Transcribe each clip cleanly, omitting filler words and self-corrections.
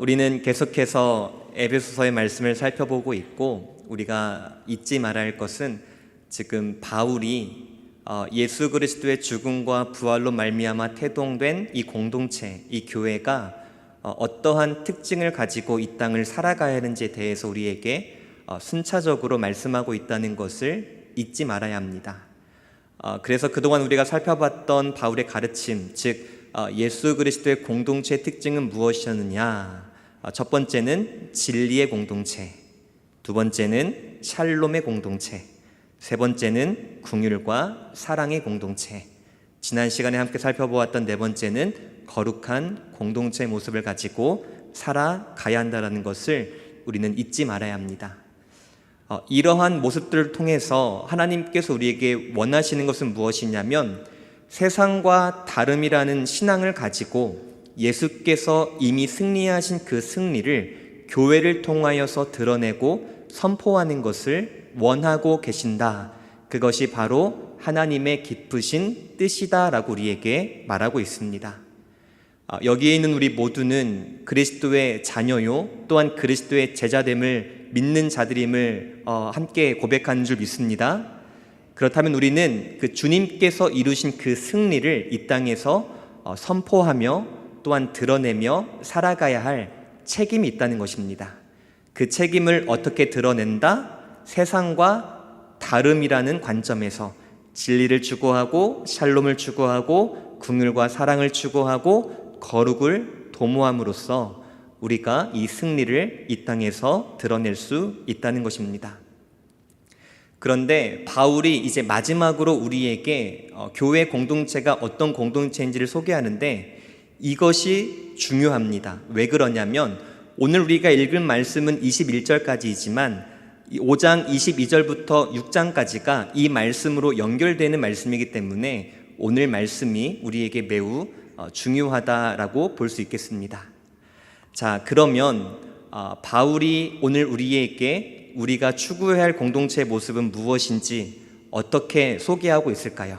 우리는 계속해서 에베소서의 말씀을 살펴보고 있고, 우리가 잊지 말아야 할 것은 지금 바울이 예수 그리스도의 죽음과 부활로 말미암아 태동된 이 공동체, 이 교회가 어떠한 특징을 가지고 이 땅을 살아가야 하는지에 대해서 우리에게 순차적으로 말씀하고 있다는 것을 잊지 말아야 합니다. 그래서 그동안 우리가 살펴봤던 바울의 가르침, 즉 예수 그리스도의 공동체의 특징은 무엇이었느냐? 첫 번째는 진리의 공동체, 두 번째는 샬롬의 공동체, 세 번째는 긍휼과 사랑의 공동체, 지난 시간에 함께 살펴보았던 네 번째는 거룩한 공동체의 모습을 가지고 살아가야 한다는 것을 우리는 잊지 말아야 합니다. 이러한 모습들을 통해서 하나님께서 우리에게 원하시는 것은 무엇이냐면, 세상과 다름이라는 신앙을 가지고 예수께서 이미 승리하신 그 승리를 교회를 통하여서 드러내고 선포하는 것을 원하고 계신다. 그것이 바로 하나님의 기쁘신 뜻이다라고 우리에게 말하고 있습니다. 여기에 있는 우리 모두는 그리스도의 자녀요, 또한 그리스도의 제자됨을 믿는 자들임을 함께 고백하는 줄 믿습니다. 그렇다면 우리는 그 주님께서 이루신 그 승리를 이 땅에서 선포하며 또한 드러내며 살아가야 할 책임이 있다는 것입니다. 그 책임을 어떻게 드러낸다? 세상과 다름이라는 관점에서 진리를 추구하고 샬롬을 추구하고 긍휼과 사랑을 추구하고 거룩을 도모함으로써 우리가 이 승리를 이 땅에서 드러낼 수 있다는 것입니다. 그런데 바울이 이제 마지막으로 우리에게 교회 공동체가 어떤 공동체인지를 소개하는데, 이것이 중요합니다. 왜 그러냐면 오늘 우리가 읽은 말씀은 21절까지이지만 5장 22절부터 6장까지가 이 말씀으로 연결되는 말씀이기 때문에 오늘 말씀이 우리에게 매우 중요하다라고 볼 수 있겠습니다. 자, 그러면 바울이 오늘 우리에게 우리가 추구해야 할 공동체의 모습은 무엇인지 어떻게 소개하고 있을까요?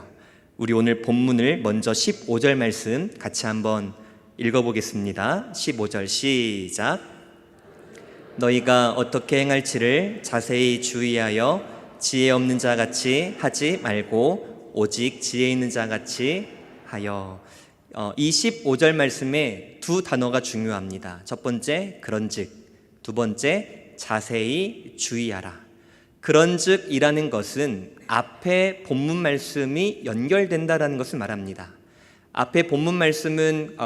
우리 오늘 본문을 먼저 15절 말씀 같이 한번 읽어보겠습니다. 15절 시작. 너희가 어떻게 행할지를 자세히 주의하여 지혜 없는 자같이 하지 말고 오직 지혜 있는 자같이 하여. 이 15절 말씀에 두 단어가 중요합니다. 첫 번째 그런즉, 두 번째 자세히 주의하라. 그런즉이라는 것은 앞에 본문 말씀이 연결된다라는 것을 말합니다. 앞에 본문 말씀은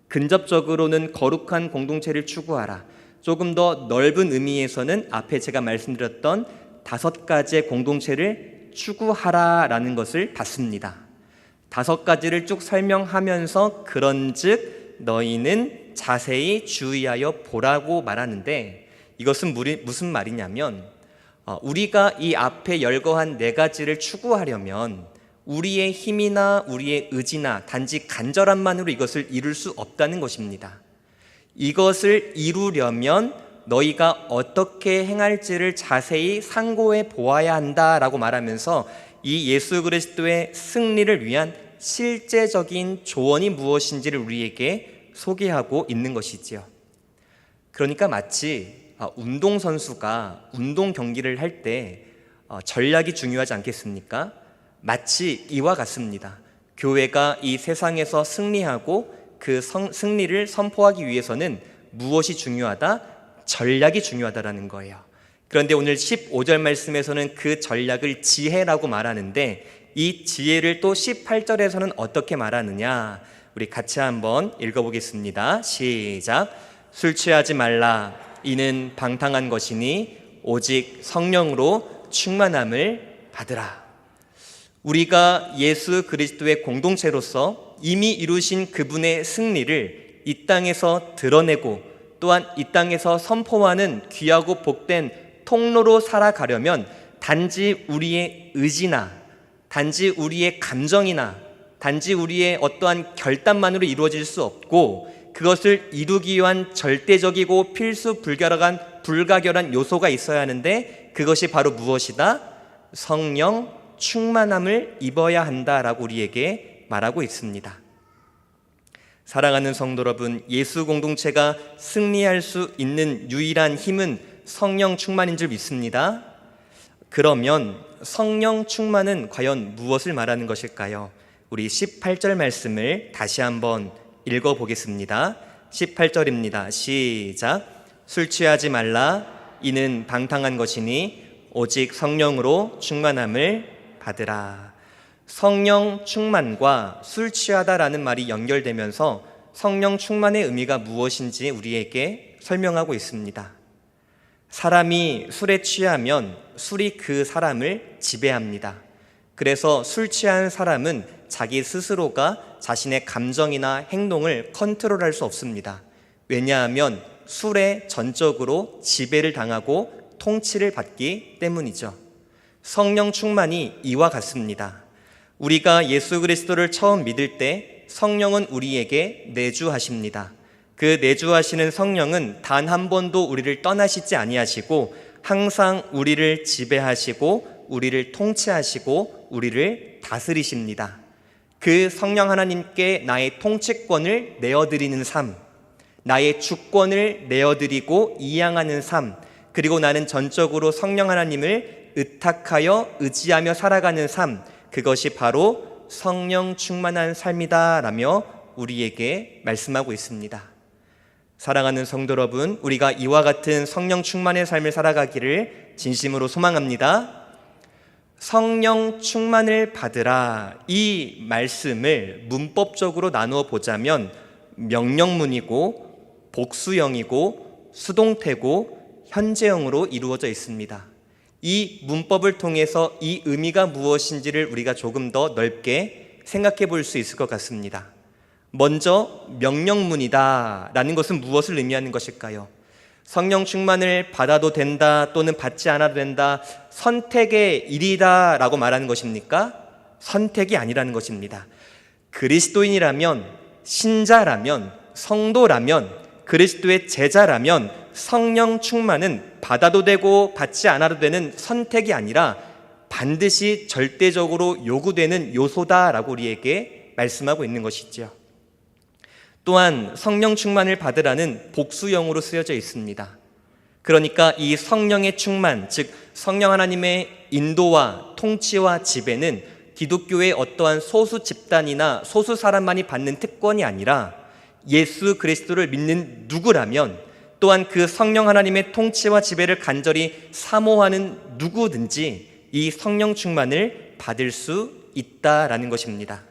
근접적으로는 거룩한 공동체를 추구하라, 조금 더 넓은 의미에서는 앞에 제가 말씀드렸던 5가지의 공동체를 추구하라라는 것을 받습니다. 5가지를 쭉 설명하면서 그런즉 너희는 자세히 주의하여 보라고 말하는데, 이것은 무슨 말이냐면 우리가 이 앞에 열거한 4가지를 추구하려면 우리의 힘이나 우리의 의지나 단지 간절함만으로 이것을 이룰 수 없다는 것입니다. 이것을 이루려면 너희가 어떻게 행할지를 자세히 상고해 보아야 한다라고 말하면서 이 예수 그리스도의 승리를 위한 실제적인 조언이 무엇인지를 우리에게 소개하고 있는 것이지요. 그러니까 마치 운동선수가 운동 경기를 할 때 전략이 중요하지 않겠습니까? 마치 이와 같습니다. 교회가 이 세상에서 승리하고 그 승리를 선포하기 위해서는 무엇이 중요하다? 전략이 중요하다라는 거예요. 그런데 오늘 15절 말씀에서는 그 전략을 지혜라고 말하는데, 이 지혜를 또 18절에서는 어떻게 말하느냐? 우리 같이 한번 읽어보겠습니다. 시작. 술 취하지 말라. 이는 방탕한 것이니 오직 성령으로 충만함을 받으라. 우리가 예수 그리스도의 공동체로서 이미 이루신 그분의 승리를 이 땅에서 드러내고 또한 이 땅에서 선포하는 귀하고 복된 통로로 살아가려면 단지 우리의 의지나 단지 우리의 감정이나 단지 우리의 어떠한 결단만으로 이루어질 수 없고, 그것을 이루기 위한 절대적이고 필수 불가결한 요소가 있어야 하는데, 그것이 바로 무엇이다? 성령 충만함을 입어야 한다라고 우리에게 말하고 있습니다. 사랑하는 성도 여러분, 예수 공동체가 승리할 수 있는 유일한 힘은 성령 충만인 줄 믿습니다. 그러면 성령 충만은 과연 무엇을 말하는 것일까요? 우리 18절 말씀을 다시 한번 읽어보겠습니다. 18절입니다. 시작. 술 취하지 말라. 이는 방탕한 것이니 오직 성령으로 충만함을 받으라. 성령 충만과 술 취하다라는 말이 연결되면서 성령 충만의 의미가 무엇인지 우리에게 설명하고 있습니다. 사람이 술에 취하면 술이 그 사람을 지배합니다. 그래서 술 취한 사람은 자기 스스로가 자신의 감정이나 행동을 컨트롤할 수 없습니다. 왜냐하면 술에 전적으로 지배를 당하고 통치를 받기 때문이죠. 성령 충만이 이와 같습니다. 우리가 예수 그리스도를 처음 믿을 때 성령은 우리에게 내주하십니다. 그 내주하시는 성령은 단 한 번도 우리를 떠나시지 아니하시고 항상 우리를 지배하시고 우리를 통치하시고 우리를 다스리십니다. 그 성령 하나님께 나의 통치권을 내어드리는 삶, 나의 주권을 내어드리고 이양하는 삶, 그리고 나는 전적으로 성령 하나님을 의탁하여 의지하며 살아가는 삶, 그것이 바로 성령 충만한 삶이다 라며 우리에게 말씀하고 있습니다. 사랑하는 성도 여러분, 우리가 이와 같은 성령 충만의 삶을 살아가기를 진심으로 소망합니다. 성령 충만을 받으라, 이 말씀을 문법적으로 나누어 보자면 명령문이고 복수형이고 수동태고 현재형으로 이루어져 있습니다. 이 문법을 통해서 이 의미가 무엇인지를 우리가 조금 더 넓게 생각해 볼 수 있을 것 같습니다. 먼저 명령문이다 라는 것은 무엇을 의미하는 것일까요? 성령 충만을 받아도 된다 또는 받지 않아도 된다, 선택의 일이다 라고 말하는 것입니까? 선택이 아니라는 것입니다. 그리스도인이라면, 신자라면, 성도라면, 그리스도의 제자라면 성령 충만은 받아도 되고 받지 않아도 되는 선택이 아니라 반드시 절대적으로 요구되는 요소다라고 우리에게 말씀하고 있는 것이죠. 또한 성령 충만을 받으라는 복수형으로 쓰여져 있습니다. 그러니까 이 성령의 충만, 즉 성령 하나님의 인도와 통치와 지배는 기독교의 어떠한 소수 집단이나 소수 사람만이 받는 특권이 아니라 예수 그리스도를 믿는 누구라면, 또한 그 성령 하나님의 통치와 지배를 간절히 사모하는 누구든지 이 성령 충만을 받을 수 있다라는 것입니다.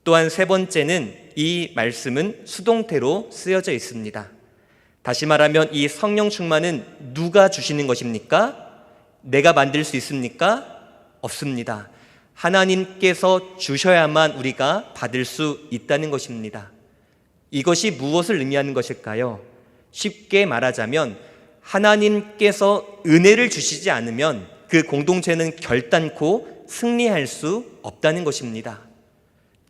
또한 세 번째는 이 말씀은 수동태로 쓰여져 있습니다. 다시 말하면 이 성령 충만은 누가 주시는 것입니까? 내가 만들 수 있습니까? 없습니다. 하나님께서 주셔야만 우리가 받을 수 있다는 것입니다. 이것이 무엇을 의미하는 것일까요? 쉽게 말하자면 하나님께서 은혜를 주시지 않으면 그 공동체는 결단코 승리할 수 없다는 것입니다.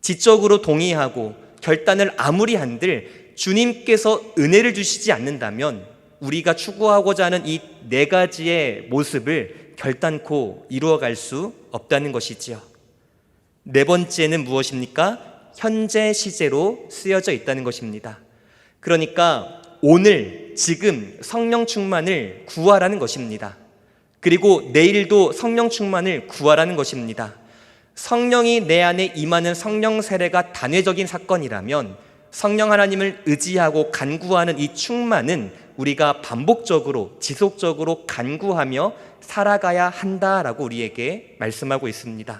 지적으로 동의하고 결단을 아무리 한들 주님께서 은혜를 주시지 않는다면 우리가 추구하고자 하는 이 네 가지의 모습을 결단코 이루어갈 수 없다는 것이지요. 네 번째는 무엇입니까? 현재 시제로 쓰여져 있다는 것입니다. 그러니까 오늘, 지금 성령 충만을 구하라는 것입니다. 그리고 내일도 성령 충만을 구하라는 것입니다. 성령이 내 안에 임하는 성령 세례가 단회적인 사건이라면 성령 하나님을 의지하고 간구하는 이 충만은 우리가 반복적으로 지속적으로 간구하며 살아가야 한다라고 우리에게 말씀하고 있습니다.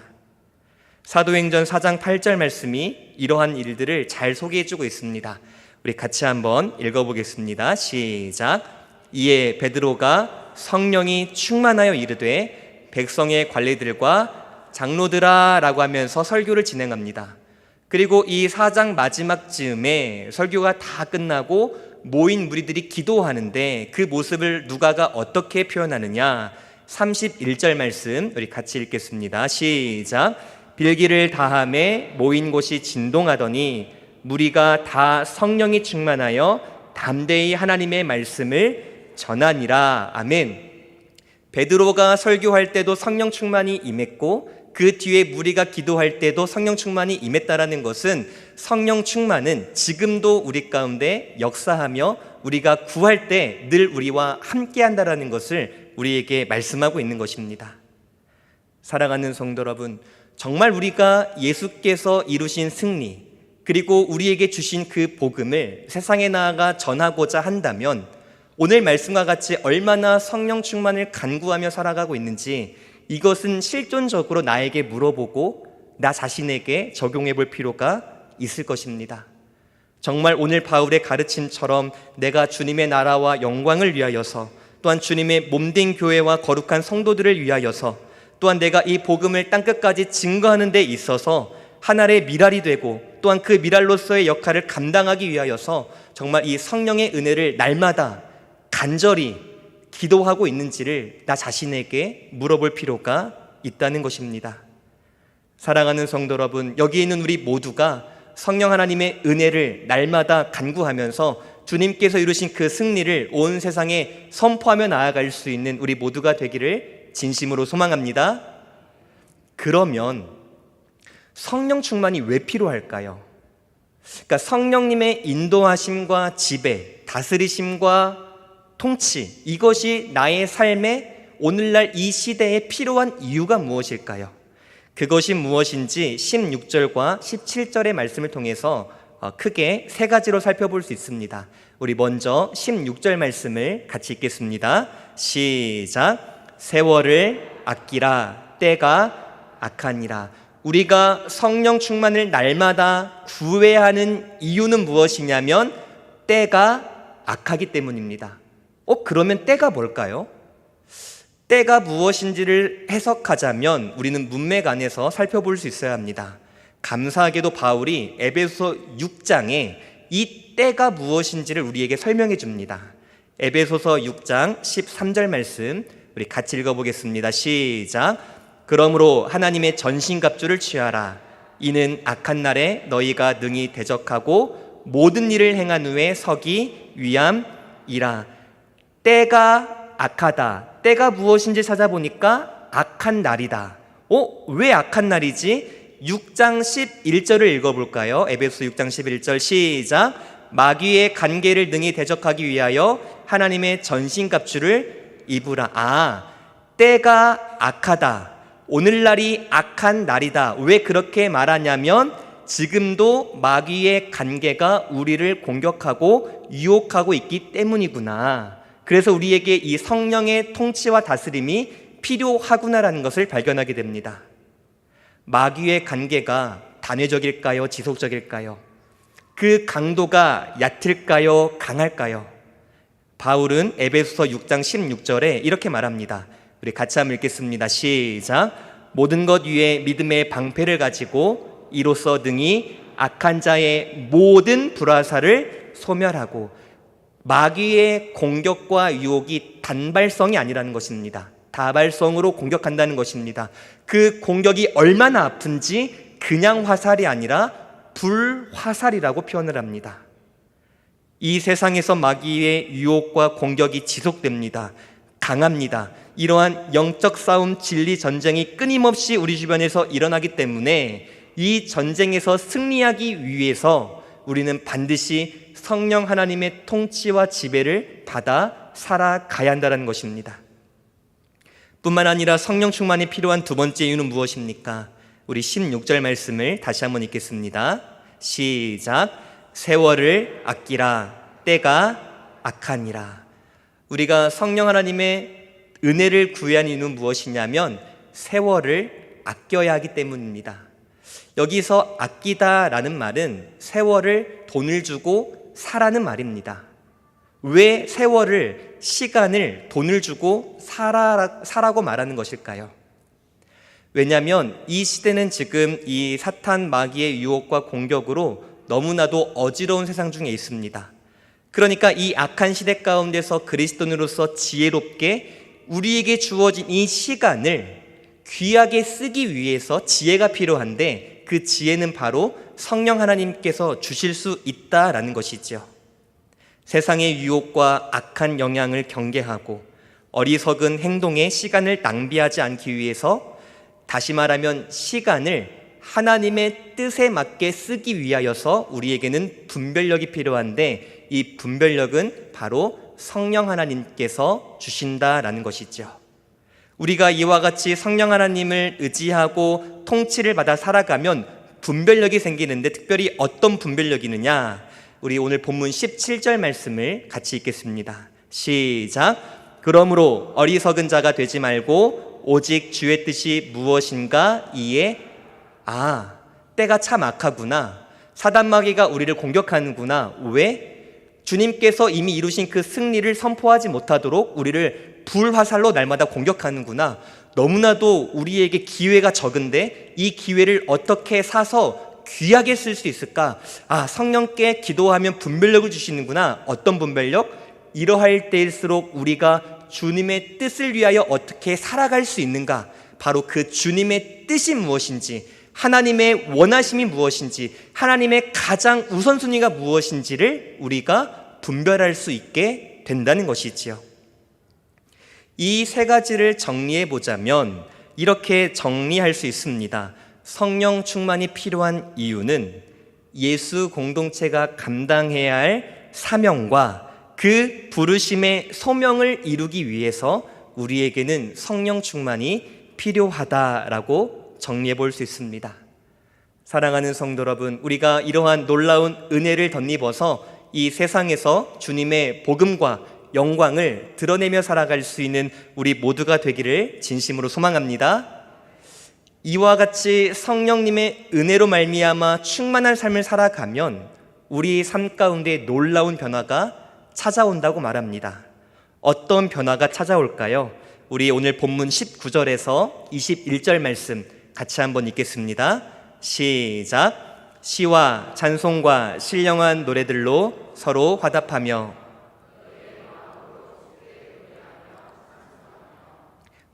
사도행전 4장 8절 말씀이 이러한 일들을 잘 소개해주고 있습니다. 우리 같이 한번 읽어보겠습니다. 시작. 이에 베드로가 성령이 충만하여 이르되 백성의 관리들과 장로들아 라고 하면서 설교를 진행합니다. 그리고 이 4장 마지막 즈음에 설교가 다 끝나고 모인 무리들이 기도하는데 그 모습을 누가가 어떻게 표현하느냐, 31절 말씀 우리 같이 읽겠습니다. 시작. 빌기를 다함에 모인 곳이 진동하더니 무리가 다 성령이 충만하여 담대히 하나님의 말씀을 전하니라. 아멘. 베드로가 설교할 때도 성령 충만이 임했고 그 뒤에 무리가 기도할 때도 성령 충만이 임했다라는 것은 성령 충만은 지금도 우리 가운데 역사하며 우리가 구할 때 늘 우리와 함께한다라는 것을 우리에게 말씀하고 있는 것입니다. 사랑하는 성도 여러분, 정말 우리가 예수께서 이루신 승리, 그리고 우리에게 주신 그 복음을 세상에 나아가 전하고자 한다면 오늘 말씀과 같이 얼마나 성령 충만을 간구하며 살아가고 있는지 이것은 실존적으로 나에게 물어보고 나 자신에게 적용해 볼 필요가 있을 것입니다. 정말 오늘 바울의 가르침처럼 내가 주님의 나라와 영광을 위하여서, 또한 주님의 몸된 교회와 거룩한 성도들을 위하여서, 또한 내가 이 복음을 땅끝까지 증거하는 데 있어서 하나의 미랄이 되고 또한 그 미랄로서의 역할을 감당하기 위하여서 정말 이 성령의 은혜를 날마다 간절히 기도하고 있는지를 나 자신에게 물어볼 필요가 있다는 것입니다. 사랑하는 성도 여러분, 여기 있는 우리 모두가 성령 하나님의 은혜를 날마다 간구하면서 주님께서 이루신 그 승리를 온 세상에 선포하며 나아갈 수 있는 우리 모두가 되기를 진심으로 소망합니다. 그러면 성령 충만이 왜 필요할까요? 그러니까 성령님의 인도하심과 지배, 다스리심과 통치, 이것이 나의 삶에 오늘날 이 시대에 필요한 이유가 무엇일까요? 그것이 무엇인지 16절과 17절의 말씀을 통해서 크게 세 가지로 살펴볼 수 있습니다. 우리 먼저 16절 말씀을 같이 읽겠습니다. 시작. 세월을 아끼라, 때가 악하니라. 우리가 성령 충만을 날마다 구해야 하는 이유는 무엇이냐면 때가 악하기 때문입니다. 그러면 때가 뭘까요? 때가 무엇인지를 해석하자면 우리는 문맥 안에서 살펴볼 수 있어야 합니다. 감사하게도 바울이 에베소서 6장에 이 때가 무엇인지를 우리에게 설명해 줍니다. 에베소서 6장 13절 말씀 우리 같이 읽어보겠습니다. 시작. 그러므로 하나님의 전신갑주를 취하라. 이는 악한 날에 너희가 능히 대적하고 모든 일을 행한 후에 서기 위함이라. 때가 악하다. 때가 무엇인지 찾아보니까 악한 날이다. 왜 악한 날이지? 6장 11절을 읽어볼까요? 에베소 6장 11절 시작. 마귀의 간계를 능히 대적하기 위하여 하나님의 전신갑주를 입으라. 때가 악하다. 오늘날이 악한 날이다. 왜 그렇게 말하냐면 지금도 마귀의 간계가 우리를 공격하고 유혹하고 있기 때문이구나. 그래서 우리에게 이 성령의 통치와 다스림이 필요하구나라는 것을 발견하게 됩니다. 마귀의 간계가 단회적일까요? 지속적일까요? 그 강도가 얕을까요? 강할까요? 바울은 에베소서 6장 16절에 이렇게 말합니다. 우리 같이 한번 읽겠습니다. 시작. 모든 것 위에 믿음의 방패를 가지고 이로써 능히 악한 자의 모든 불화살을 소멸하고. 마귀의 공격과 유혹이 단발성이 아니라는 것입니다. 다발성으로 공격한다는 것입니다. 그 공격이 얼마나 아픈지 그냥 화살이 아니라 불화살이라고 표현을 합니다. 이 세상에서 마귀의 유혹과 공격이 지속됩니다. 강합니다. 이러한 영적 싸움, 진리 전쟁이 끊임없이 우리 주변에서 일어나기 때문에 이 전쟁에서 승리하기 위해서 우리는 반드시 성령 하나님의 통치와 지배를 받아 살아가야 한다는 것입니다. 뿐만 아니라 성령 충만이 필요한 두 번째 이유는 무엇입니까? 우리 16절 말씀을 다시 한번 읽겠습니다. 시작. 세월을 아끼라, 때가 악하니라. 우리가 성령 하나님의 은혜를 구해야 하는 이유는 무엇이냐면 세월을 아껴야 하기 때문입니다. 여기서 아끼다라는 말은 세월을 돈을 주고 사라는 말입니다. 왜 세월을, 시간을 돈을 주고 사라고 말하는 것일까요? 왜냐하면 이 시대는 지금 이 사탄 마귀의 유혹과 공격으로 너무나도 어지러운 세상 중에 있습니다. 그러니까 이 악한 시대 가운데서 그리스도인으로서 지혜롭게 우리에게 주어진 이 시간을 귀하게 쓰기 위해서 지혜가 필요한데 그 지혜는 바로 성령 하나님께서 주실 수 있다라는 것이죠. 세상의 유혹과 악한 영향을 경계하고 어리석은 행동에 시간을 낭비하지 않기 위해서, 다시 말하면 시간을 하나님의 뜻에 맞게 쓰기 위하여서 우리에게는 분별력이 필요한데, 이 분별력은 바로 성령 하나님께서 주신다라는 것이죠. 우리가 이와 같이 성령 하나님을 의지하고 통치를 받아 살아가면 분별력이 생기는데, 특별히 어떤 분별력이 있느냐? 우리 오늘 본문 17절 말씀을 같이 읽겠습니다. 시작. 그러므로 어리석은 자가 되지 말고 오직 주의 뜻이 무엇인가 이에 때가 참 악하구나. 사단마귀가 우리를 공격하는구나. 왜? 주님께서 이미 이루신 그 승리를 선포하지 못하도록 우리를 불화살로 날마다 공격하는구나. 너무나도 우리에게 기회가 적은데 이 기회를 어떻게 사서 귀하게 쓸 수 있을까? 성령께 기도하면 분별력을 주시는구나. 어떤 분별력? 이러할 때일수록 우리가 주님의 뜻을 위하여 어떻게 살아갈 수 있는가? 바로 그 주님의 뜻이 무엇인지, 하나님의 원하심이 무엇인지, 하나님의 가장 우선순위가 무엇인지를 우리가 분별할 수 있게 된다는 것이지요. 이 세 가지를 정리해 보자면 이렇게 정리할 수 있습니다. 성령 충만이 필요한 이유는 예수 공동체가 감당해야 할 사명과 그 부르심의 소명을 이루기 위해서 우리에게는 성령 충만이 필요하다라고 정리해 볼 수 있습니다. 사랑하는 성도 여러분, 우리가 이러한 놀라운 은혜를 덧입어서 이 세상에서 주님의 복음과 영광을 드러내며 살아갈 수 있는 우리 모두가 되기를 진심으로 소망합니다. 이와 같이 성령님의 은혜로 말미암아 충만한 삶을 살아가면 우리 삶 가운데 놀라운 변화가 찾아온다고 말합니다. 어떤 변화가 찾아올까요? 우리 오늘 본문 19절에서 21절 말씀 같이 한번 읽겠습니다. 시작. 시와 찬송과 신령한 노래들로 서로 화답하며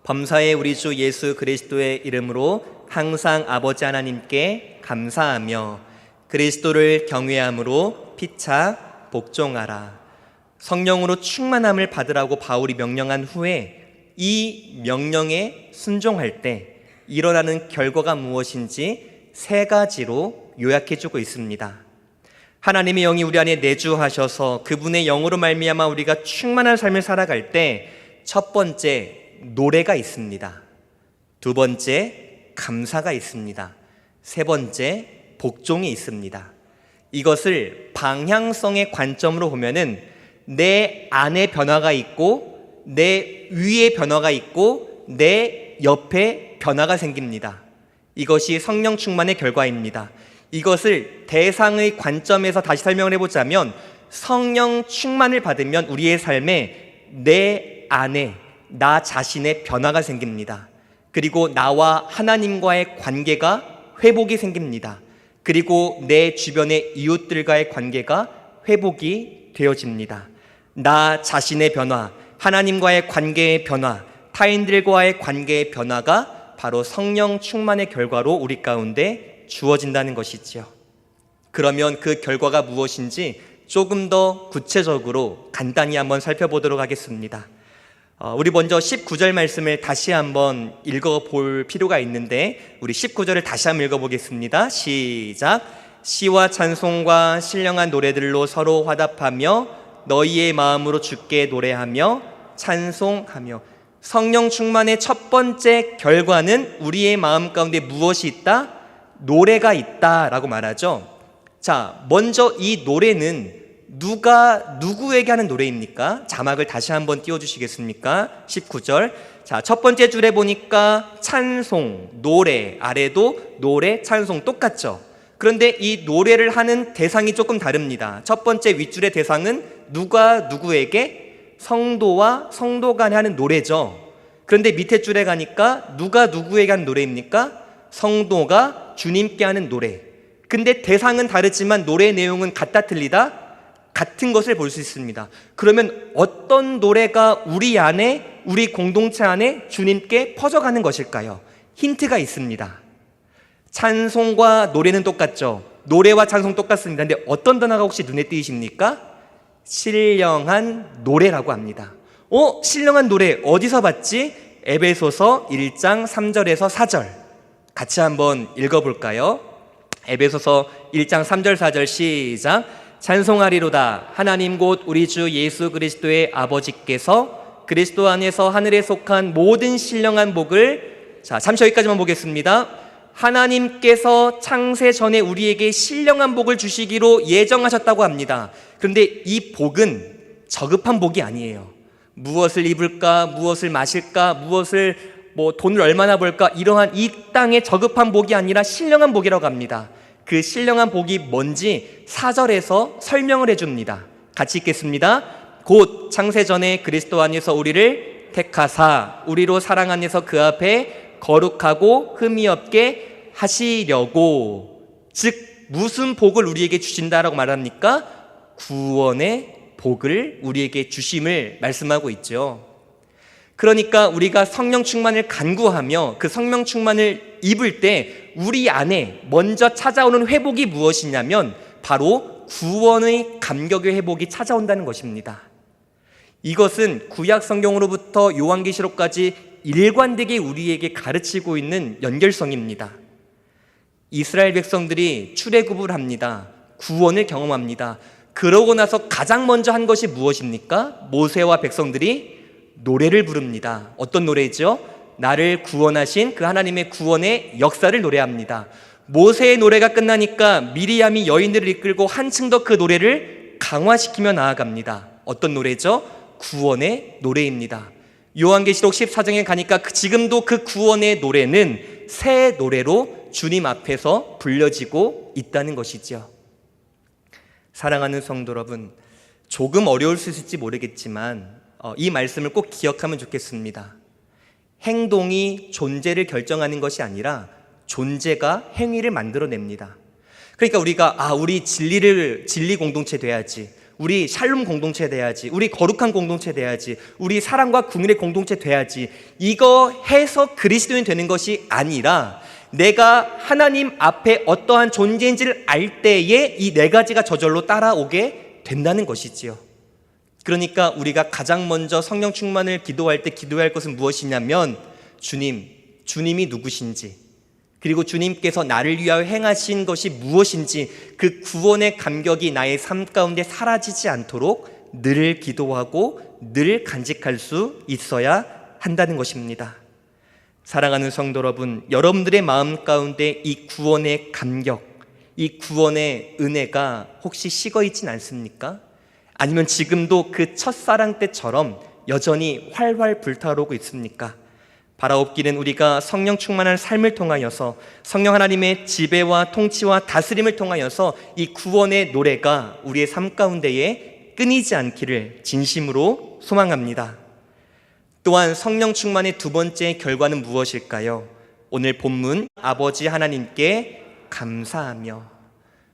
범사의 우리 주 예수 그리스도의 이름으로 항상 아버지 하나님께 감사하며 그리스도를 경외함으로 피차 복종하라. 성령으로 충만함을 받으라고 바울이 명령한 후에 이 명령에 순종할 때 일어나는 결과가 무엇인지 세 가지로 요약해주고 있습니다. 하나님의 영이 우리 안에 내주하셔서 그분의 영으로 말미암아 우리가 충만한 삶을 살아갈 때 첫 번째, 노래가 있습니다. 두 번째, 감사가 있습니다. 세 번째, 복종이 있습니다. 이것을 방향성의 관점으로 보면은 내 안에 변화가 있고 내 위에 변화가 있고 내 옆에 변화가 생깁니다. 이것이 성령 충만의 결과입니다. 이것을 대상의 관점에서 다시 설명을 해보자면 성령 충만을 받으면 우리의 삶에 내 안에 나 자신의 변화가 생깁니다. 그리고 나와 하나님과의 관계가 회복이 생깁니다. 그리고 내 주변의 이웃들과의 관계가 회복이 되어집니다. 나 자신의 변화, 하나님과의 관계의 변화, 타인들과의 관계의 변화가 바로 성령 충만의 결과로 우리 가운데 주어진다는 것이지요. 그러면 그 결과가 무엇인지 조금 더 구체적으로 간단히 한번 살펴보도록 하겠습니다. 우리 먼저 19절 말씀을 다시 한번 읽어볼 필요가 있는데 우리 19절을 다시 한번 읽어보겠습니다. 시작. 시와 찬송과 신령한 노래들로 서로 화답하며 너희의 마음으로 주께 노래하며 찬송하며. 성령 충만의 첫 번째 결과는 우리의 마음 가운데 무엇이 있다? 노래가 있다라고 말하죠. 자, 먼저 이 노래는 누가 누구에게 하는 노래입니까? 자막을 다시 한번 띄워주시겠습니까? 19절. 자, 첫 번째 줄에 보니까 찬송, 노래, 아래도 노래, 찬송 똑같죠. 그런데 이 노래를 하는 대상이 조금 다릅니다. 첫 번째 윗줄의 대상은 누가 누구에게? 성도와 성도 간에 하는 노래죠. 그런데 밑에 줄에 가니까 누가 누구에게 하는 노래입니까? 성도가 주님께 하는 노래. 근데 대상은 다르지만 노래의 내용은 같다 틀리다? 같은 것을 볼 수 있습니다. 그러면 어떤 노래가 우리 안에, 우리 공동체 안에 주님께 퍼져가는 것일까요? 힌트가 있습니다. 찬송과 노래는 똑같죠. 노래와 찬송 똑같습니다. 근데 어떤 단어가 혹시 눈에 띄십니까? 신령한 노래라고 합니다. 신령한 노래 어디서 봤지? 에베소서 1장 3절에서 4절 같이 한번 읽어볼까요? 에베소서 1장 3절 4절 시작. 찬송하리로다. 하나님 곧 우리 주 예수 그리스도의 아버지께서 그리스도 안에서 하늘에 속한 모든 신령한 복을, 자 잠시 여기까지만 보겠습니다. 하나님께서 창세 전에 우리에게 신령한 복을 주시기로 예정하셨다고 합니다. 그런데 이 복은 저급한 복이 아니에요. 무엇을 입을까, 무엇을 마실까, 무엇을 돈을 얼마나 벌까, 이러한 이 땅의 저급한 복이 아니라 신령한 복이라고 합니다. 그 신령한 복이 뭔지 4절에서 설명을 해줍니다. 같이 읽겠습니다. 곧 창세전에 그리스도 안에서 우리를 택하사 우리로 사랑 안에서 그 앞에 거룩하고 흠이 없게 하시려고. 즉 무슨 복을 우리에게 주신다라고 말합니까? 구원의 복을 우리에게 주심을 말씀하고 있죠. 그러니까 우리가 성령 충만을 간구하며 그 성령 충만을 입을 때 우리 안에 먼저 찾아오는 회복이 무엇이냐면 바로 구원의 감격의 회복이 찾아온다는 것입니다. 이것은 구약 성경으로부터 요한계시록까지 일관되게 우리에게 가르치고 있는 연결성입니다. 이스라엘 백성들이 출애굽을 합니다. 구원을 경험합니다. 그러고 나서 가장 먼저 한 것이 무엇입니까? 모세와 백성들이 노래를 부릅니다. 어떤 노래죠? 나를 구원하신 그 하나님의 구원의 역사를 노래합니다. 모세의 노래가 끝나니까 미리암이 여인들을 이끌고 한층 더 그 노래를 강화시키며 나아갑니다. 어떤 노래죠? 구원의 노래입니다. 요한계시록 14장에 가니까 지금도 그 구원의 노래는 새 노래로 주님 앞에서 불려지고 있다는 것이죠. 사랑하는 성도 여러분, 조금 어려울 수 있을지 모르겠지만 이 말씀을 꼭 기억하면 좋겠습니다. 행동이 존재를 결정하는 것이 아니라 존재가 행위를 만들어냅니다. 그러니까 우리가 우리 진리 공동체 돼야지, 우리 샬롬 공동체 돼야지, 우리 거룩한 공동체 돼야지, 우리 사랑과 긍휼의 공동체 돼야지, 이거 해서 그리스도인 되는 것이 아니라 내가 하나님 앞에 어떠한 존재인지를 알 때에 이 네 가지가 저절로 따라오게 된다는 것이지요. 그러니까 우리가 가장 먼저 성령 충만을 기도할 때 기도할 것은 무엇이냐면 주님이 누구신지, 그리고 주님께서 나를 위하여 행하신 것이 무엇인지 그 구원의 감격이 나의 삶 가운데 사라지지 않도록 늘 기도하고 늘 간직할 수 있어야 한다는 것입니다. 사랑하는 성도 여러분, 여러분들의 마음 가운데 이 구원의 감격, 이 구원의 은혜가 혹시 식어 있진 않습니까? 아니면 지금도 그 첫사랑 때처럼 여전히 활활 불타오르고 있습니까? 바라옵기는 우리가 성령 충만한 삶을 통하여서 성령 하나님의 지배와 통치와 다스림을 통하여서 이 구원의 노래가 우리의 삶 가운데에 끊이지 않기를 진심으로 소망합니다. 또한 성령 충만의 두 번째 결과는 무엇일까요? 오늘 본문 아버지 하나님께 감사하며.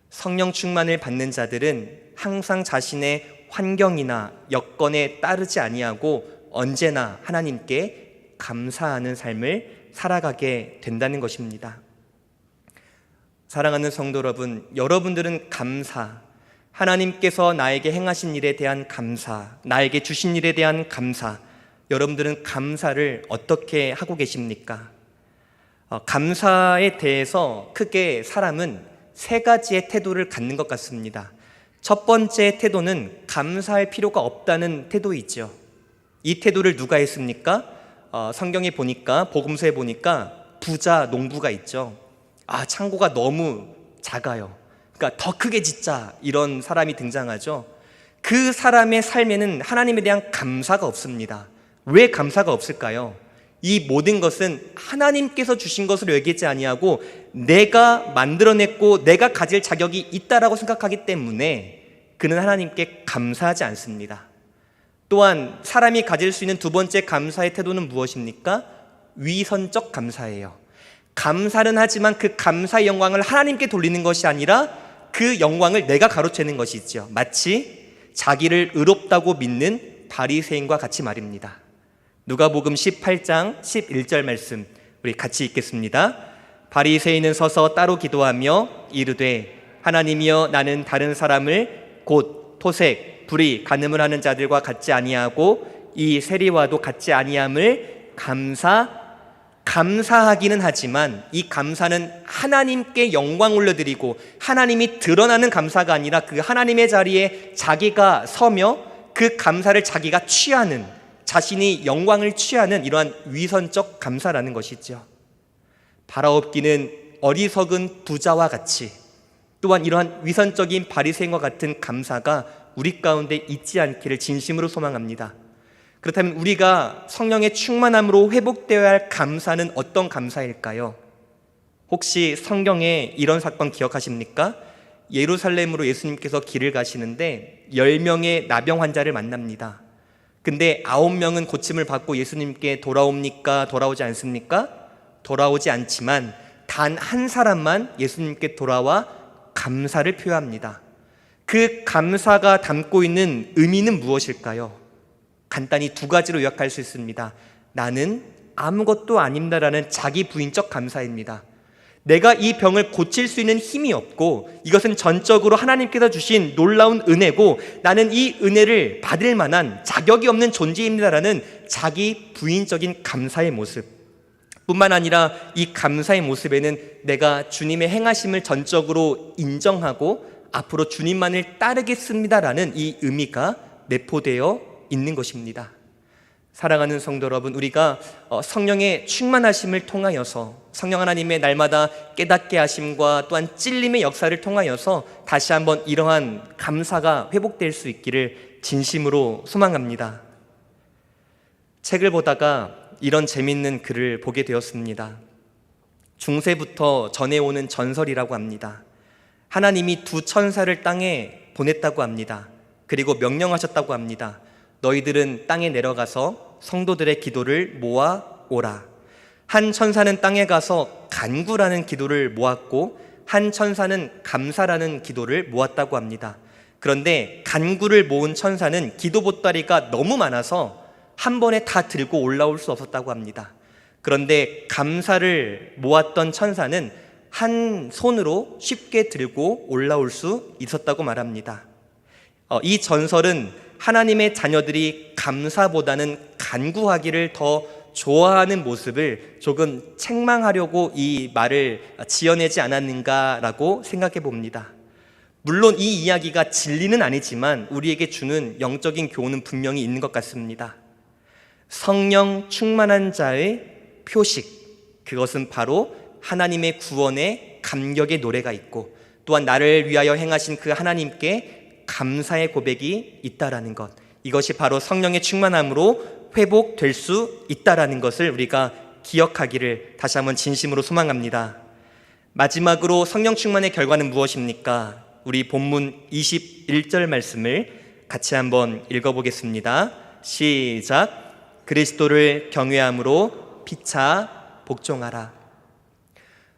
성령 충만을 받는 자들은 항상 자신의 환경이나 여건에 따르지 아니하고 언제나 하나님께 감사하는 삶을 살아가게 된다는 것입니다. 사랑하는 성도 여러분, 여러분들은 감사, 하나님께서 나에게 행하신 일에 대한 감사, 나에게 주신 일에 대한 감사, 여러분들은 감사를 어떻게 하고 계십니까? 감사에 대해서 크게 사람은 세 가지의 태도를 갖는 것 같습니다. 첫 번째 태도는 감사할 필요가 없다는 태도이죠. 이 태도를 누가 했습니까? 성경에 보니까, 복음서에 보니까 부자 농부가 있죠. 창고가 너무 작아요. 그러니까 더 크게 짓자, 이런 사람이 등장하죠. 그 사람의 삶에는 하나님에 대한 감사가 없습니다. 왜 감사가 없을까요? 이 모든 것은 하나님께서 주신 것으로 여기지 아니하고 내가 만들어냈고 내가 가질 자격이 있다라고 생각하기 때문에 그는 하나님께 감사하지 않습니다. 또한 사람이 가질 수 있는 두 번째 감사의 태도는 무엇입니까? 위선적 감사예요. 감사는 하지만 그 감사의 영광을 하나님께 돌리는 것이 아니라 그 영광을 내가 가로채는 것이죠. 마치 자기를 의롭다고 믿는 바리새인과 같이 말입니다. 누가복음 18장 11절 말씀 우리 같이 읽겠습니다. 바리새인은 서서 따로 기도하며 이르되 하나님이여, 나는 다른 사람을 곧 토색, 불의, 간음을 하는 자들과 같지 아니하고 이 세리와도 같지 아니함을 감사하기는 하지만 이 감사는 하나님께 영광 올려드리고 하나님이 드러나는 감사가 아니라 그 하나님의 자리에 자기가 서며 그 감사를 자기가 취하는, 자신이 영광을 취하는 이러한 위선적 감사라는 것이죠. 바라옵기는 어리석은 부자와 같이, 또한 이러한 위선적인 바리새인과 같은 감사가 우리 가운데 있지 않기를 진심으로 소망합니다. 그렇다면 우리가 성령의 충만함으로 회복되어야 할 감사는 어떤 감사일까요? 혹시 성경에 이런 사건 기억하십니까? 예루살렘으로 예수님께서 길을 가시는데 10명의 나병 환자를 만납니다. 근데 9명은 고침을 받고 예수님께 돌아옵니까? 돌아오지 않습니까? 돌아오지 않지만 단 한 사람만 예수님께 돌아와 감사를 표합니다. 그 감사가 담고 있는 의미는 무엇일까요? 간단히 두 가지로 요약할 수 있습니다. 나는 아무것도 아닙니다라는 자기 부인적 감사입니다. 내가 이 병을 고칠 수 있는 힘이 없고 이것은 전적으로 하나님께서 주신 놀라운 은혜고 나는 이 은혜를 받을 만한 자격이 없는 존재입니다라는 자기 부인적인 감사의 모습 뿐만 아니라 이 감사의 모습에는 내가 주님의 행하심을 전적으로 인정하고 앞으로 주님만을 따르겠습니다라는 이 의미가 내포되어 있는 것입니다. 사랑하는 성도 여러분, 우리가 성령의 충만하심을 통하여서 성령 하나님의 날마다 깨닫게 하심과 또한 찔림의 역사를 통하여서 다시 한번 이러한 감사가 회복될 수 있기를 진심으로 소망합니다. 책을 보다가 이런 재밌는 글을 보게 되었습니다. 중세부터 전해오는 전설이라고 합니다. 하나님이 두 천사를 땅에 보냈다고 합니다. 그리고 명령하셨다고 합니다. 너희들은 땅에 내려가서 성도들의 기도를 모아오라. 한 천사는 땅에 가서 간구라는 기도를 모았고 한 천사는 감사라는 기도를 모았다고 합니다. 그런데 간구를 모은 천사는 기도 보따리가 너무 많아서 한 번에 다 들고 올라올 수 없었다고 합니다. 그런데 감사를 모았던 천사는 한 손으로 쉽게 들고 올라올 수 있었다고 말합니다. 이 전설은 하나님의 자녀들이 감사보다는 간구하기를 더 좋아하는 모습을 조금 책망하려고 이 말을 지어내지 않았는가라고 생각해 봅니다. 물론 이 이야기가 진리는 아니지만 우리에게 주는 영적인 교훈은 분명히 있는 것 같습니다. 성령 충만한 자의 표식, 그것은 바로 하나님의 구원의 감격의 노래가 있고 또한 나를 위하여 행하신 그 하나님께 감사의 고백이 있다라는 것, 이것이 바로 성령의 충만함으로 회복될 수 있다라는 것을 우리가 기억하기를 다시 한번 진심으로 소망합니다. 마지막으로 성령 충만의 결과는 무엇입니까? 우리 본문 21절 말씀을 같이 한번 읽어보겠습니다. 시작. 그리스도를 경외함으로 피차 복종하라.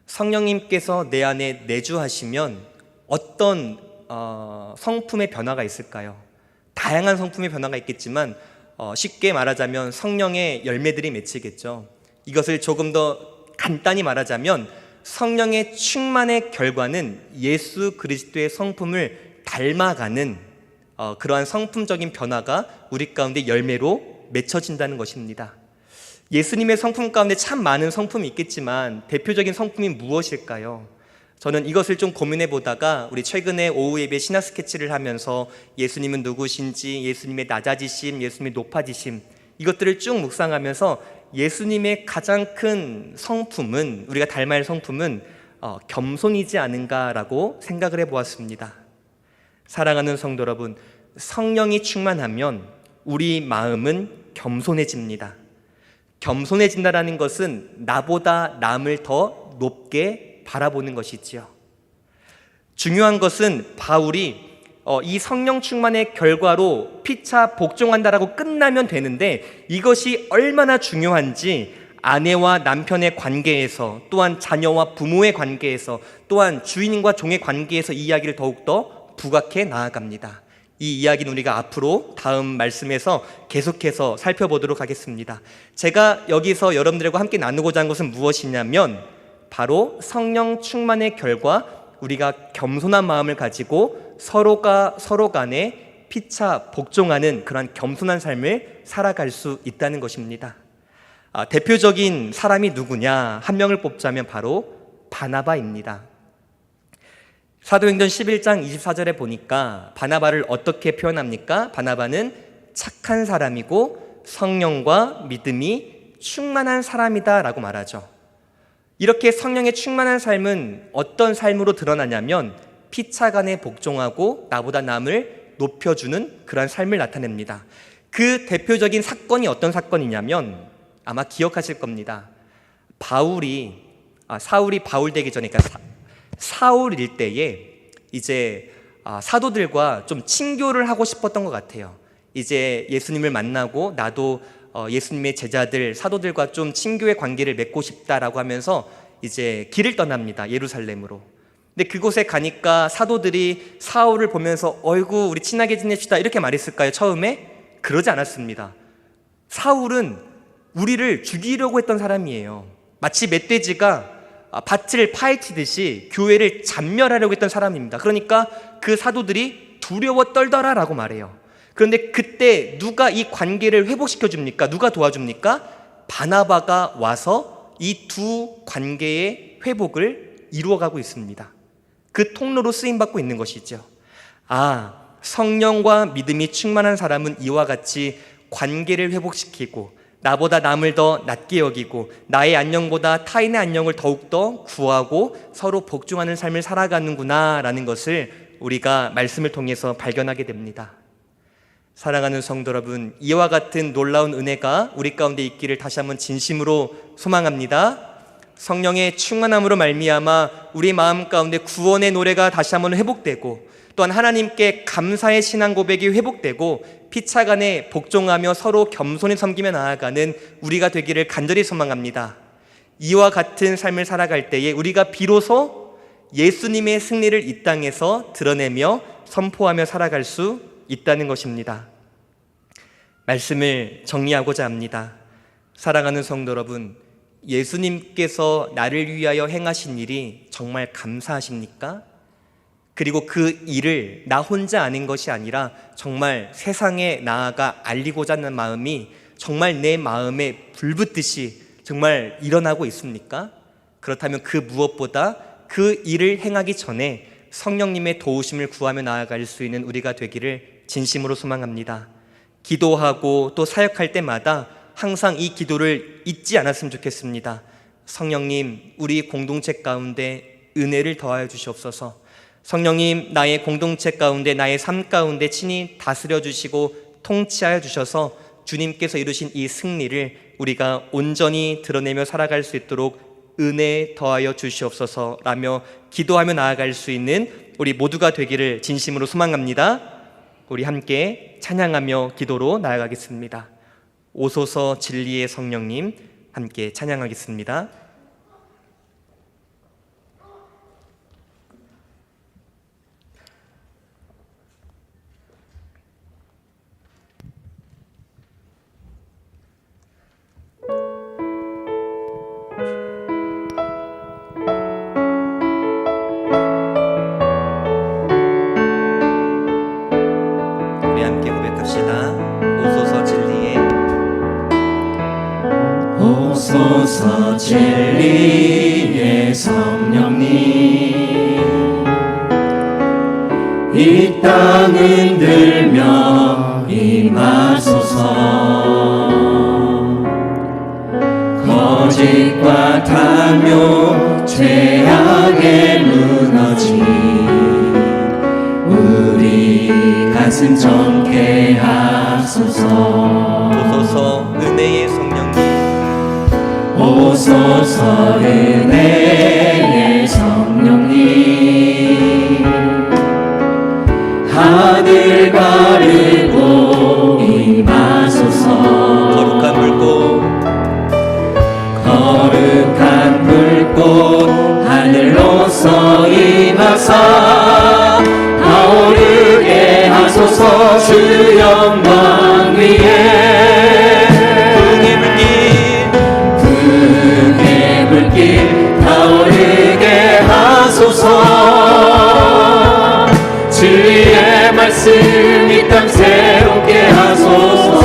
성령님께서 내 안에 내주하시면 어떤 성품의 변화가 있을까요? 다양한 성품의 변화가 있겠지만 쉽게 말하자면 성령의 열매들이 맺히겠죠. 이것을 조금 더 간단히 말하자면 성령의 충만의 결과는 예수 그리스도의 성품을 닮아가는 그러한 성품적인 변화가 우리 가운데 열매로 맺혀진다는 것입니다. 예수님의 성품 가운데 참 많은 성품이 있겠지만 대표적인 성품이 무엇일까요? 저는 이것을 좀 고민해 보다가 우리 최근에 오후 예배 신학 스케치를 하면서 예수님은 누구신지, 예수님의 낮아지심, 예수님의 높아지심, 이것들을 쭉 묵상하면서 예수님의 가장 큰 성품은, 우리가 닮아야 할 성품은 겸손이지 않은가라고 생각을 해보았습니다. 사랑하는 성도 여러분, 성령이 충만하면 우리 마음은 겸손해집니다. 겸손해진다라는 것은 나보다 남을 더 높게 바라보는 것이지요. 중요한 것은 바울이 이 성령 충만의 결과로 피차 복종한다라고 끝나면 되는데 이것이 얼마나 중요한지 아내와 남편의 관계에서, 또한 자녀와 부모의 관계에서, 또한 주인과 종의 관계에서 이 이야기를 더욱더 부각해 나아갑니다. 이 이야기는 우리가 앞으로 다음 말씀에서 계속해서 살펴보도록 하겠습니다. 제가 여기서 여러분들과 함께 나누고자 하는 것은 무엇이냐면 바로 성령 충만의 결과, 우리가 겸손한 마음을 가지고 서로가 서로 간에 피차 복종하는 그러한 겸손한 삶을 살아갈 수 있다는 것입니다. 대표적인 사람이 누구냐? 한 명을 뽑자면 바로 바나바입니다. 사도행전 11장 24절에 보니까 바나바를 어떻게 표현합니까? 바나바는 착한 사람이고 성령과 믿음이 충만한 사람이다 라고 말하죠. 이렇게 성령에 충만한 삶은 어떤 삶으로 드러나냐면 피차간에 복종하고 나보다 남을 높여주는 그런 삶을 나타냅니다. 그 대표적인 사건이 어떤 사건이냐면 아마 기억하실 겁니다. 사울이 바울 되기 전에, 그러니까 사울일 때에 이제 사도들과 좀 친교를 하고 싶었던 것 같아요. 이제 예수님을 만나고 나도 예수님의 제자들, 사도들과 좀 친교의 관계를 맺고 싶다라고 하면서 이제 길을 떠납니다. 예루살렘으로. 근데 그곳에 가니까 사도들이 사울을 보면서 어이구 우리 친하게 지냅시다 이렇게 말했을까요? 처음에? 그러지 않았습니다. 사울은 우리를 죽이려고 했던 사람이에요. 마치 멧돼지가 밭을 파헤치듯이 교회를 잔멸하려고 했던 사람입니다. 그러니까 그 사도들이 두려워 떨더라 라고 말해요. 그런데 그때 누가 이 관계를 회복시켜 줍니까? 누가 도와줍니까? 바나바가 와서 이 두 관계의 회복을 이루어가고 있습니다. 그 통로로 쓰임받고 있는 것이죠. 성령과 믿음이 충만한 사람은 이와 같이 관계를 회복시키고 나보다 남을 더 낮게 여기고 나의 안녕보다 타인의 안녕을 더욱더 구하고 서로 복종하는 삶을 살아가는구나 라는 것을 우리가 말씀을 통해서 발견하게 됩니다. 사랑하는 성도 여러분, 이와 같은 놀라운 은혜가 우리 가운데 있기를 다시 한번 진심으로 소망합니다. 성령의 충만함으로 말미암아 우리 마음 가운데 구원의 노래가 다시 한번 회복되고 또한 하나님께 감사의 신앙 고백이 회복되고 피차간에 복종하며 서로 겸손히 섬기며 나아가는 우리가 되기를 간절히 소망합니다. 이와 같은 삶을 살아갈 때에 우리가 비로소 예수님의 승리를 이 땅에서 드러내며 선포하며 살아갈 수 있다는 것입니다. 말씀을 정리하고자 합니다. 사랑하는 성도 여러분, 예수님께서 나를 위하여 행하신 일이 정말 감사하십니까? 그리고 그 일을 나 혼자 아는 것이 아니라 정말 세상에 나아가 알리고자 하는 마음이 정말 내 마음에 불붙듯이 정말 일어나고 있습니까? 그렇다면 그 무엇보다 그 일을 행하기 전에 성령님의 도우심을 구하며 나아갈 수 있는 우리가 되기를 진심으로 소망합니다. 기도하고 또 사역할 때마다 항상 이 기도를 잊지 않았으면 좋겠습니다. 성령님, 우리 공동체 가운데 은혜를 더하여 주시옵소서. 성령님, 나의 공동체 가운데, 나의 삶 가운데 친히 다스려 주시고 통치하여 주셔서 주님께서 이루신 이 승리를 우리가 온전히 드러내며 살아갈 수 있도록 은혜 더하여 주시옵소서 라며 기도하며 나아갈 수 있는 우리 모두가 되기를 진심으로 소망합니다. 우리 함께 찬양하며 기도로 나아가겠습니다. 오소서 진리의 성령님, 함께 찬양하겠습니다. 우리 함께 고백합시다. 오소서 진리의 오소서 진리의 성령님, 이 땅 흔들며 임하소서. 거짓과 탐욕 죄악에 무너진 우리 가슴 정케하소서. 오소서 은혜의 성령님, 오소서 은혜의 성령님, 하늘 가르고 임하소서. 거룩한 불꽃 하늘로서 임하사 타오르게 하소서. 주 영광 위에 불의 불길 타오르게 하소서. 진리의 말씀 이 땅 새롭게 하소서.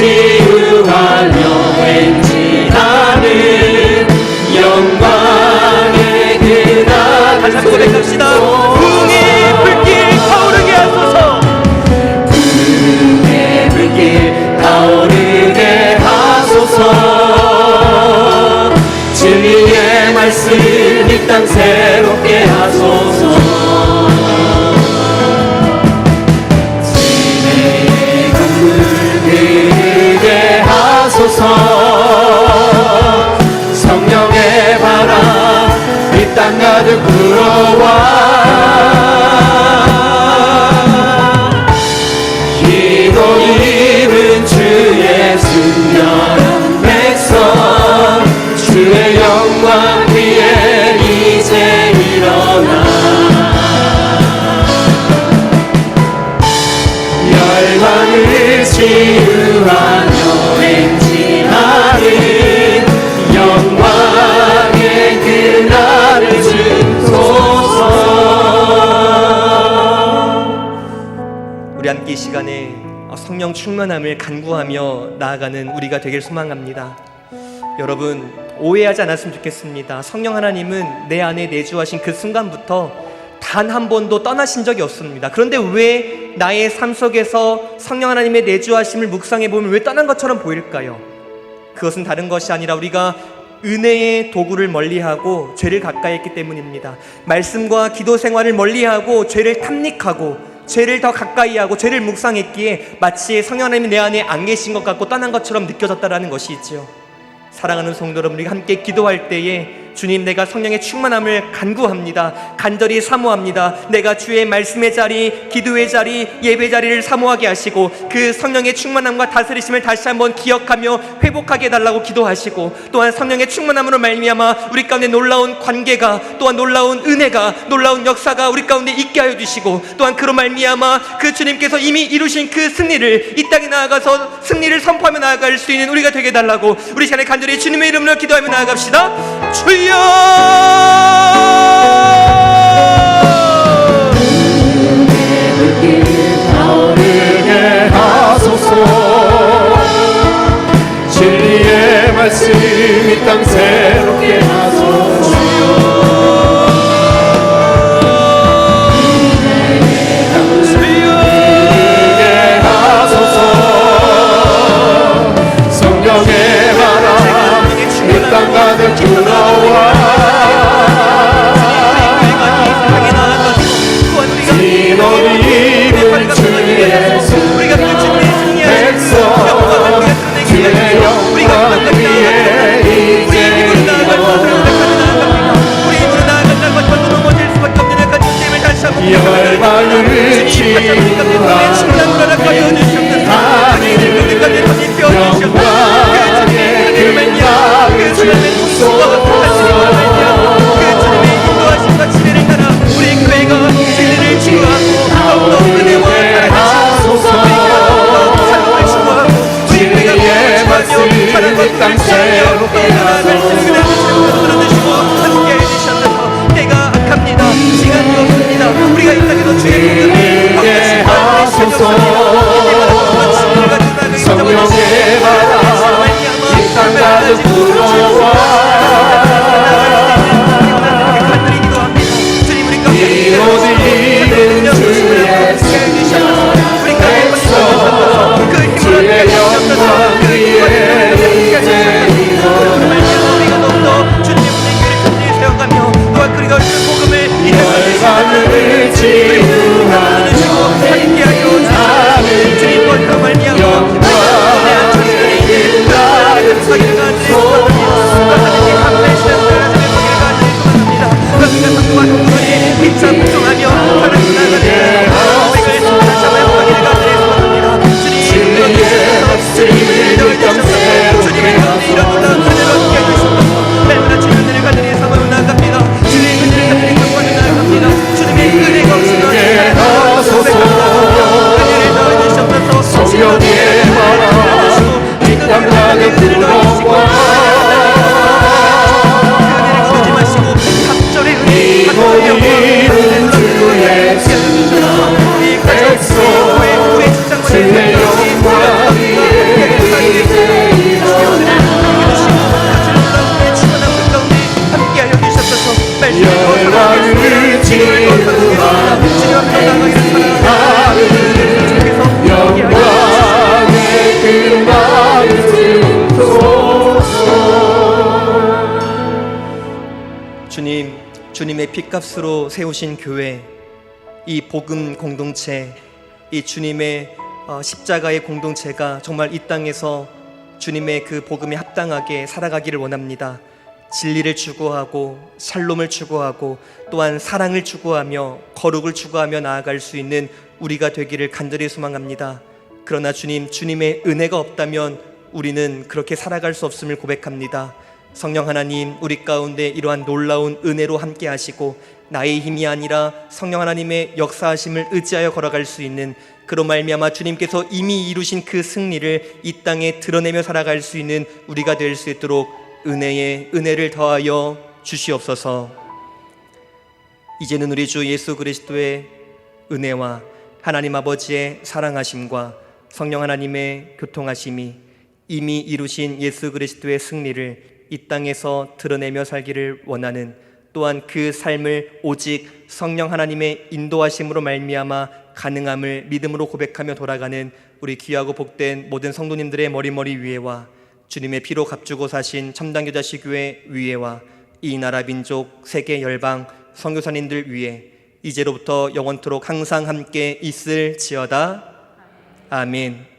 치유하며 행진하는 영광의 그날 다시 한번 고백합시다. 부흥의 불길 타오르게 하소서. 부흥의 불길 타오르게 하소서. 진리의 말씀 이 땅 새롭게 하소서. 진리의 강물 흐르게 하소서. 성령의 바람 이 땅 가득 불어와 기도 입은 주의 승려한 백성 주의 영광 위에 이제 일어나 열방을 치유하며 행진하는 영광의 그날을 주소서. 우리 함께 이 시간에 성령 충만함을 간구하며 나아가는 우리가 되길 소망합니다. 여러분, 오해하지 않았으면 좋겠습니다. 성령 하나님은 내 안에 내주하신 그 순간부터 단 한 번도 떠나신 적이 없습니다. 그런데 왜 나의 삶 속에서 성령 하나님의 내주하심을 묵상해 보면 왜 떠난 것처럼 보일까요? 그것은 다른 것이 아니라 우리가 은혜의 도구를 멀리하고 죄를 가까이 했기 때문입니다. 말씀과 기도 생활을 멀리하고 죄를 탐닉하고 죄를 더 가까이 하고 죄를 묵상했기에 마치 성령 하나님이 내 안에 안 계신 것 같고 떠난 것처럼 느껴졌다라는 것이 있지요. 사랑하는 성도 여러분, 우리가 함께 기도할 때에 주님, 내가 성령의 충만함을 간구합니다. 간절히 사모합니다. 내가 주의 말씀의 자리, 기도의 자리, 예배 자리를 사모하게 하시고 그 성령의 충만함과 다스리심을 다시 한번 기억하며 회복하게 해달라고 기도하시고, 또한 성령의 충만함으로 말미암아 우리 가운데 놀라운 관계가, 또한 놀라운 은혜가, 놀라운 역사가 우리 가운데 있게 하여 주시고, 또한 그로 말미암아 그 주님께서 이미 이루신 그 승리를 이 땅에 나아가서 승리를 선포하며 나아갈 수 있는 우리가 되게 해달라고 우리 시간에 간절히 주님의 이름으로 기도하며 나아갑시다. 주여! 은혜의 불길 타오르게 하소서. 진리의 말씀 이 땅 새롭게 하소서. 은혜의 강물 흐르게 하소서. 성령의 바람 이 땅 가득 불어와 진원이 입은 주의 백성 주의 영광 위에 이제 열방을 치유하는 영광의 그날을 주소서. 진리의 말씀 이 땅 새롭게 하소서. 내가 악합니다. 시간이 없습니다. 우리가 이 땅에서 주의 들리게 하소서. 성령의 바람 이 땅 가득 불어와 이곳 입은 주의 백성 주의 영광 위에 이제 열방을 치유하며 행진하는 핏값으로 세우신 교회, 이 복음 공동체, 이 주님의 십자가의 공동체가 정말 이 땅에서 주님의 그 복음에 합당하게 살아가기를 원합니다. 진리를 추구하고 샬롬을 추구하고 또한 사랑을 추구하며 거룩을 추구하며 나아갈 수 있는 우리가 되기를 간절히 소망합니다. 그러나 주님의 은혜가 없다면 우리는 그렇게 살아갈 수 없음을 고백합니다. 성령 하나님, 우리 가운데 이러한 놀라운 은혜로 함께 하시고 나의 힘이 아니라 성령 하나님의 역사하심을 의지하여 걸어갈 수 있는, 그로 말미암아 주님께서 이미 이루신 그 승리를 이 땅에 드러내며 살아갈 수 있는 우리가 될 수 있도록 은혜를 더하여 주시옵소서. 이제는 우리 주 예수 그리스도의 은혜와 하나님 아버지의 사랑하심과 성령 하나님의 교통하심이 이미 이루신 예수 그리스도의 승리를 이 땅에서 드러내며 살기를 원하는, 또한 그 삶을 오직 성령 하나님의 인도하심으로 말미암아 가능함을 믿음으로 고백하며 돌아가는 우리 귀하고 복된 모든 성도님들의 머리 위에와 주님의 피로 값주고 사신 첨단교자시교회 위에와 이 나라 민족 세계 열방 선교사님들 위에 이제로부터 영원토록 항상 함께 있을지어다. 아멘.